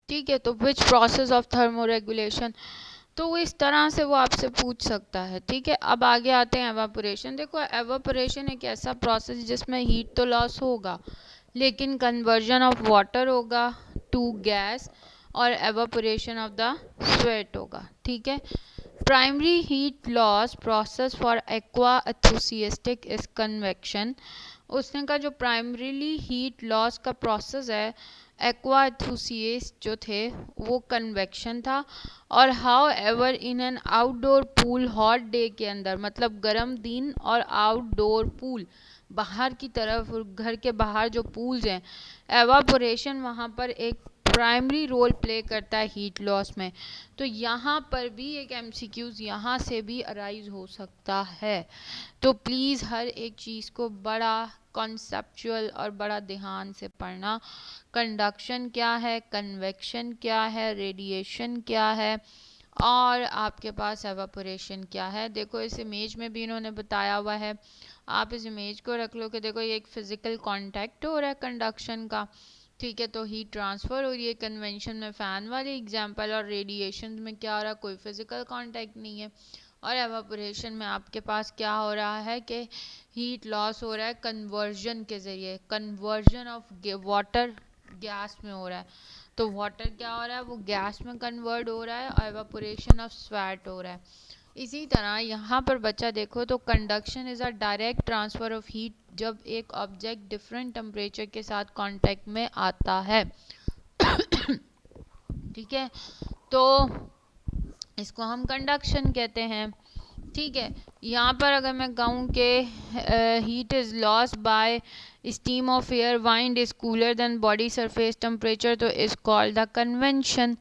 ठीक है, तो विच प्रोसेस ऑफ थर्मोरेगुलेशन, तो वो इस तरह से वो आपसे पूछ सकता है। ठीक है, अब आगे आते हैं एवापोरेशन। देखो एवापोरेशन एक ऐसा प्रोसेस जिसमें हीट तो लॉस होगा, लेकिन कन्वर्जन ऑफ वाटर होगा टू गैस और एवापोरेशन ऑफ द स्वेट होगा। ठीक है, primary heat loss process for aqua enthusiastic is convection. उसने कहा जो प्राइमरीली हीट लॉस का प्रोसेस है एक्वा एंथुसियास्ट जो थे वो कन्वेक्शन था। और how ever in an outdoor pool hot day के अंदर, मतलब गर्म दिन और आउटडोर पूल बाहर की तरफ, घर के बाहर जो पूल्स हैं, एवापोरेशन वहाँ पर एक प्राइमरी रोल प्ले करता है हीट लॉस में। तो यहाँ पर भी एक एमसीक्यूज यहाँ से भी अराइज हो सकता है। तो प्लीज़ हर एक चीज़ को बड़ा कॉन्सेप्चुअल और बड़ा ध्यान से पढ़ना। कंडक्शन क्या है, कन्वेक्शन क्या है, रेडिएशन क्या है, और आपके पास एवापोरेशन क्या है। देखो इस इमेज में भी इन्होंने बताया हुआ है, आप इस इमेज को रख लो कि देखो ये एक फिजिकल कांटेक्ट हो रहा है कंडक्शन का। ठीक है, तो हीट ट्रांसफ़र हो रही है कन्वेंशन में फ़ैन वाली एग्जांपल, और रेडिएशन में क्या हो रहा है, कोई फिजिकल कांटेक्ट नहीं है। और एवापोरेशन में आपके पास क्या हो रहा है कि हीट लॉस हो रहा है कन्वर्जन के ज़रिए, कन्वर्जन ऑफ वाटर गैस में हो रहा है। तो वाटर क्या हो रहा है, वो गैस में कन्वर्ट हो रहा है, और एवापोरेशन ऑफ स्वेट हो रहा है। इसी तरह यहाँ पर बच्चा देखो, तो conduction is a direct transfer of heat जब एक ऑब्जेक्ट डिफरेंट टेम्परेचर के साथ कांटेक्ट में आता है। ठीक है, तो इसको हम कंडक्शन कहते हैं। ठीक है, यहाँ पर अगर मैं कहूँ कि heat is loss by steam of air, wind is cooler than body surface temperature, तो इज़ कॉल्ड द कन्वेंशन।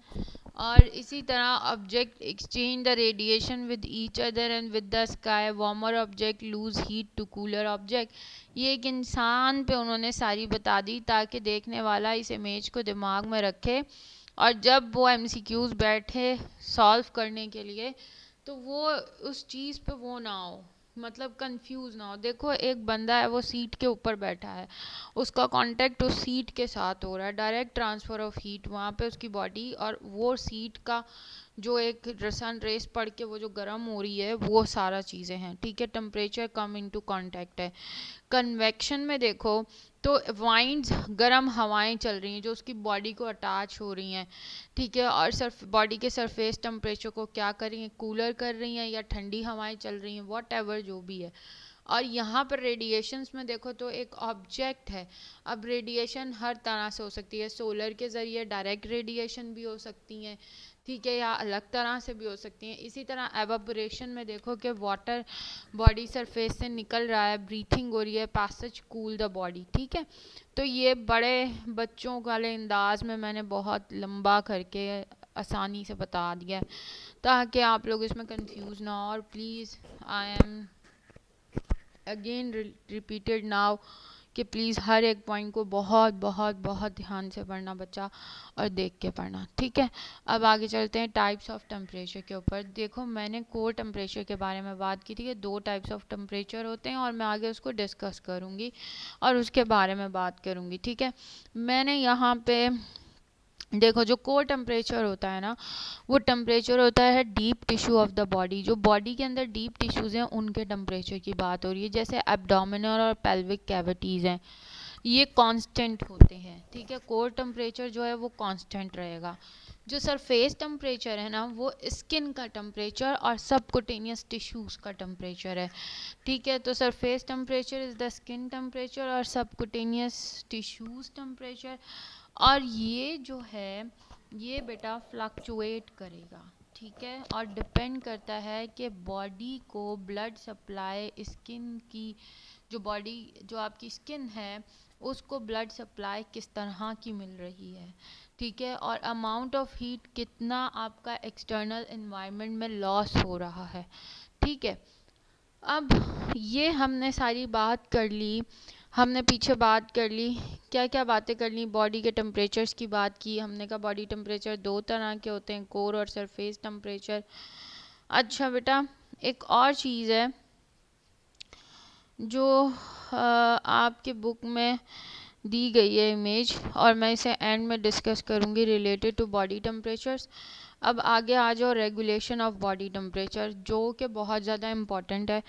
और इसी तरह object exchange the radiation with each other and with the sky, warmer object lose heat to cooler object. ये एक इंसान पे उन्होंने सारी बता दी ताकि देखने वाला इस इमेज को दिमाग में रखे, और जब वो एमसीक्यूज बैठे सॉल्व करने के लिए तो वो उस चीज़ पे वो ना हो, मतलब कंफ्यूज ना हो। देखो एक बंदा है वो सीट के ऊपर बैठा है, उसका कांटेक्ट उस सीट के साथ हो रहा है, डायरेक्ट ट्रांसफ़र ऑफ हीट वहाँ पे उसकी बॉडी और वो सीट का जो एक सन रेस पड़ के वो जो गर्म हो रही है, वो सारा चीज़ें हैं। ठीक है, टेम्परेचर कम इनटू कांटेक्ट है। कन्वेक्शन में देखो तो वाइंड्स गर्म हवाएं चल रही हैं जो उसकी बॉडी को अटैच हो रही हैं। ठीक है, और सर्फ बॉडी के सरफेस टेम्परेचर को क्या कर रही हैं, कूलर कर रही हैं या ठंडी हवाएं चल रही हैं, वॉट एवर जो भी है। और यहाँ पर रेडिएशंस में देखो तो एक ऑब्जेक्ट है। अब रेडिएशन हर तरह से हो सकती है, सोलर के ज़रिए डायरेक्ट रेडिएशन भी हो सकती हैं, ठीक है, या अलग तरह से भी हो सकती हैं। इसी तरह एवापोरेशन में देखो कि वाटर बॉडी सरफेस से निकल रहा है, ब्रीथिंग हो रही है, पैसेज कूल द बॉडी। ठीक है, तो ये बड़े बच्चों वाले अंदाज में मैंने बहुत लंबा करके आसानी से बता दिया ताकि आप लोग इसमें कंफ्यूज ना हो। और please I am again repeated now कि प्लीज़ हर एक पॉइंट को बहुत बहुत बहुत ध्यान से पढ़ना बच्चा, और देख के पढ़ना। ठीक है, अब आगे चलते हैं टाइप्स ऑफ टेम्परेचर के ऊपर। देखो मैंने कोर टेम्परेचर के बारे में बात की थी कि 2 टाइप्स ऑफ टेम्परेचर होते हैं, और मैं आगे उसको डिस्कस करूँगी और उसके बारे में बात करूँगी। ठीक है, मैंने यहाँ पे देखो जो कोर टेम्परेचर होता है ना, वो टेम्परेचर होता है deep tissue of the body, जो बॉडी के अंदर डीप टिश्यूज़ हैं उनके टेम्परेचर की बात हो रही है, जैसे एब्डोमिनल और पेल्विक कैविटीज़ हैं, ये कांस्टेंट होते हैं। ठीक है, कोर टेम्परेचर जो है वो कांस्टेंट रहेगा। जो सरफेस टेम्परेचर है ना, वो स्किन का टेम्परेचर और सबकुटेनियस टिश्यूज़ का टेम्परेचर है। ठीक है, तो surface temperature is the skin temperature और सबकुटेनियस टिश्यूज़ टेम्परेचर। और ये जो है ये बेटा फ्लक्चुएट करेगा। ठीक है, और डिपेंड करता है कि बॉडी को ब्लड सप्लाई, स्किन की जो बॉडी जो आपकी स्किन है उसको ब्लड सप्लाई किस तरह की मिल रही है। ठीक है, और अमाउंट ऑफ हीट कितना आपका एक्सटर्नल एनवायरनमेंट में लॉस हो रहा है। ठीक है, अब ये हमने सारी बात कर ली, हमने पीछे बात कर ली, क्या क्या बातें कर ली, बॉडी के टेम्परेचर्स की बात की। हमने कहा बॉडी टेम्परेचर 2 तरह के होते हैं, कोर और सरफेस टेम्परेचर। अच्छा बेटा, एक और चीज़ है जो आपके बुक में दी गई है इमेज, और मैं इसे एंड में डिस्कस करूँगी रिलेटेड टू बॉडी टेम्परेचर्स। अब आगे आ जाओ रेगुलेशन ऑफ बॉडी टेम्परेचर, जो कि बहुत ज़्यादा इम्पॉर्टेंट है।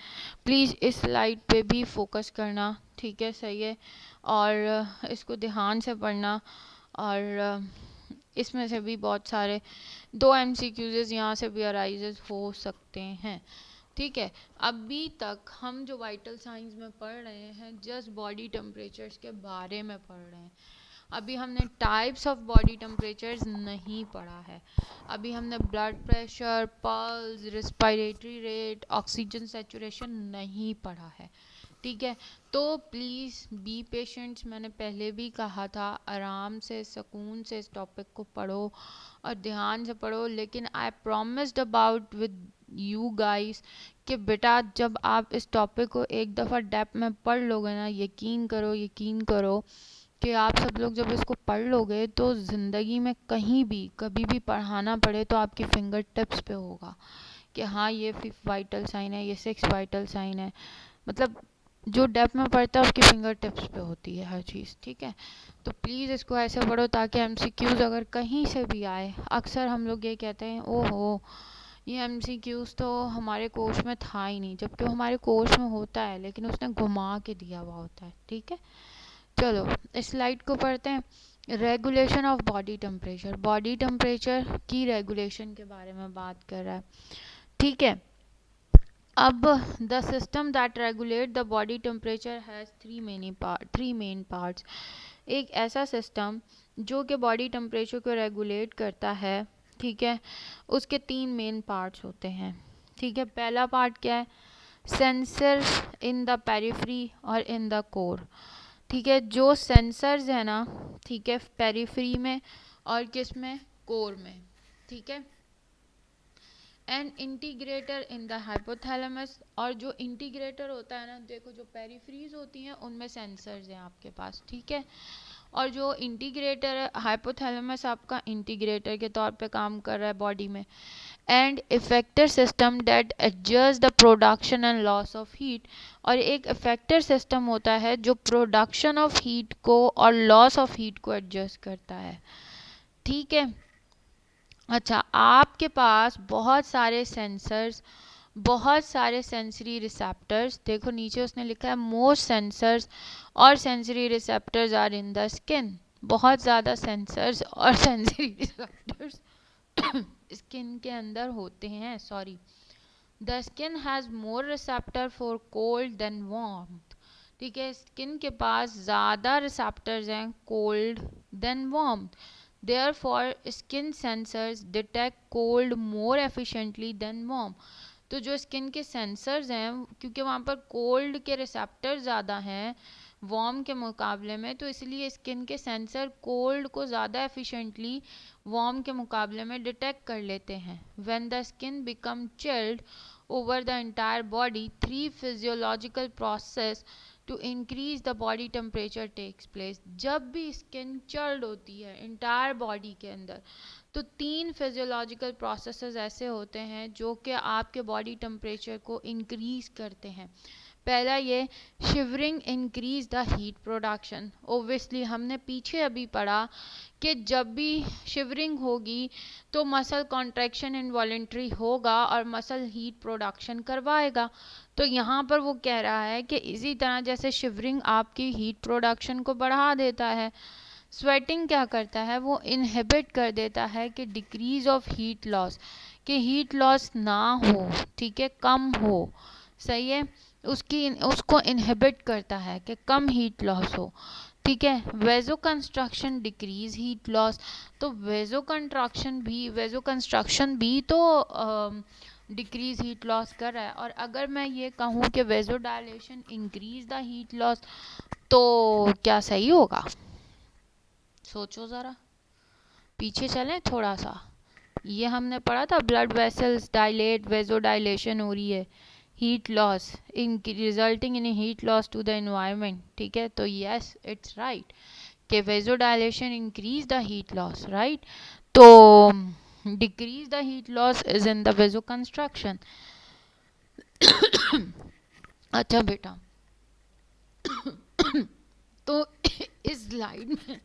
प्लीज़ इस स्लाइड पे भी फोकस करना, ठीक है, सही है, और इसको ध्यान से पढ़ना। और इसमें से भी बहुत सारे 2 MCQs यहाँ से भी अराइजेस हो सकते हैं, ठीक है। अभी तक हम जो वाइटल साइंस में पढ़ रहे हैं जस्ट बॉडी टेम्परेचर्स के बारे में पढ़ रहे हैं। अभी हमने टाइप्स ऑफ बॉडी टेम्परेचर्स नहीं पढ़ा है। अभी हमने blood pressure, pulse, respiratory rate, oxygen saturation नहीं पढ़ा है, ठीक है। तो प्लीज़ बी पेशेंट्स, मैंने पहले भी कहा था, आराम से सुकून से इस टॉपिक को पढ़ो और ध्यान से पढ़ो। लेकिन आई promised about with you guys कि बेटा जब आप इस टॉपिक को एक दफ़ा डेप्थ में पढ़ लोगे ना, यकीन करो यकीन करो कि आप सब लोग जब इसको पढ़ लोगे तो ज़िंदगी में कहीं भी कभी भी पढ़ाना पड़े तो आपकी फिंगर टिप्स पे होगा कि हाँ ये 5 वाइटल साइन है, ये 6 वाइटल साइन है। मतलब जो डेप्थ में पढ़ता है उसकी फिंगर टिप्स पे होती है हर चीज़, ठीक है। तो प्लीज़ इसको ऐसे पढ़ो ताकि MCQs अगर कहीं से भी आए, अक्सर हम लोग ये कहते हैं ओहो ये MCQs तो हमारे कोर्स में था ही नहीं, जबकि वो हमारे कोर्स में होता है लेकिन उसने घुमा के दिया हुआ होता है, ठीक है। चलो इस स्लाइड को पढ़ते हैं। Regulation of body temperature, body temperature की रेगुलेशन के बारे में बात कर रहा है, ठीक है। अब the system that regulate the body temperature has three main parts. एक ऐसा सिस्टम जो कि बॉडी टेम्परेचर को रेगुलेट करता है, ठीक है, उसके 3 मेन पार्ट्स होते हैं, ठीक है। पहला पार्ट क्या है? सेंसर इन द पेरिफेरी और इन द कोर, ठीक है। जो सेंसर्स है ना, ठीक है, पेरिफेरी में और किस में? कोर में, ठीक है। And integrator in the hypothalamus, और जो इंटीग्रेटर होता है ना, देखो जो पेरिफेरीज होती हैं उनमें सेंसर्स हैं आपके पास, ठीक है। और जो इंटीग्रेटर है, हाइपोथैलेमस आपका इंटीग्रेटर के तौर पे काम कर रहा है बॉडी में। And effector system that adjust the production and loss of heat, और एक इफेक्टर सिस्टम होता है जो प्रोडक्शन ऑफ हीट को और लॉस ऑफ हीट को एडजस्ट करता है, ठीक है। अच्छा, आपके पास बहुत सारे सेंसर्स, बहुत सारे सेंसरी रिसेप्टर्स, देखो नीचे उसने लिखा है मोस्ट सेंसर्स और sensory receptors are in the skin. बहुत ज़्यादा सेंसर्स और सेंसरी रिसेप्टर्स स्किन के अंदर होते हैं, sorry. The skin has more receptor for cold than warmth, ठीक है। स्किन के पास ज़्यादा रिसेप्टर्स हैं cold than warmth. Therefore, skin sensors detect cold more efficiently than warm. तो जो स्किन के सेंसर्स हैं, क्योंकि वहाँ पर कोल्ड के रिसेप्टर ज़्यादा हैं वार्म के मुकाबले में, तो इसलिए स्किन के सेंसर कोल्ड को ज़्यादा एफिशिएंटली वार्म के मुकाबले में डिटेक्ट कर लेते हैं। When the skin become chilled over the entire body, 3 physiological process to increase the body temperature takes place. जब भी स्किन चिल्ड होती है इंटायर बॉडी के अंदर, तो 3 फिजियोलॉजिकल प्रोसेसेस ऐसे होते हैं जो कि आपके बॉडी टेम्परेचर को इंक्रीज करते हैं। पहला ये shivering increase the heat production. Obviously हमने पीछे अभी पढ़ा कि जब भी शिवरिंग होगी तो मसल कॉन्ट्रैक्शन इनवॉलेंट्री होगा और मसल हीट प्रोडक्शन करवाएगा। तो यहाँ पर वो कह रहा है कि इसी तरह जैसे शिवरिंग आपकी हीट प्रोडक्शन को बढ़ा देता है, स्वेटिंग क्या करता है? वो इनहिबिट कर देता है कि डिक्रीज ऑफ हीट लॉस, कि हीट लॉस ना हो, ठीक है, कम हो, सही है। उसको इनहिबिट करता है कि कम हीट लॉस हो, ठीक है। वेजो कंस्ट्रक्शन डिक्रीज हीट लॉस, तो वेजो कंस्ट्रक्शन भी तो डिक्रीज हीट लॉस कर रहा है। और अगर मैं ये कहूँ कि vasodilation increase the heat loss, तो क्या सही होगा? सोचो ज़रा, पीछे चलें थोड़ा सा। ये हमने पढ़ा था blood vessels dilate, vasodilation हो रही है, heat loss resulting in heat loss to the environment, ठीक है। तो यस इट्स राइट कि vasodilation increase the heat loss, right. तो decrease the heat loss is in the vasoconstriction. अच्छा बेटा, तो इस स्लाइड में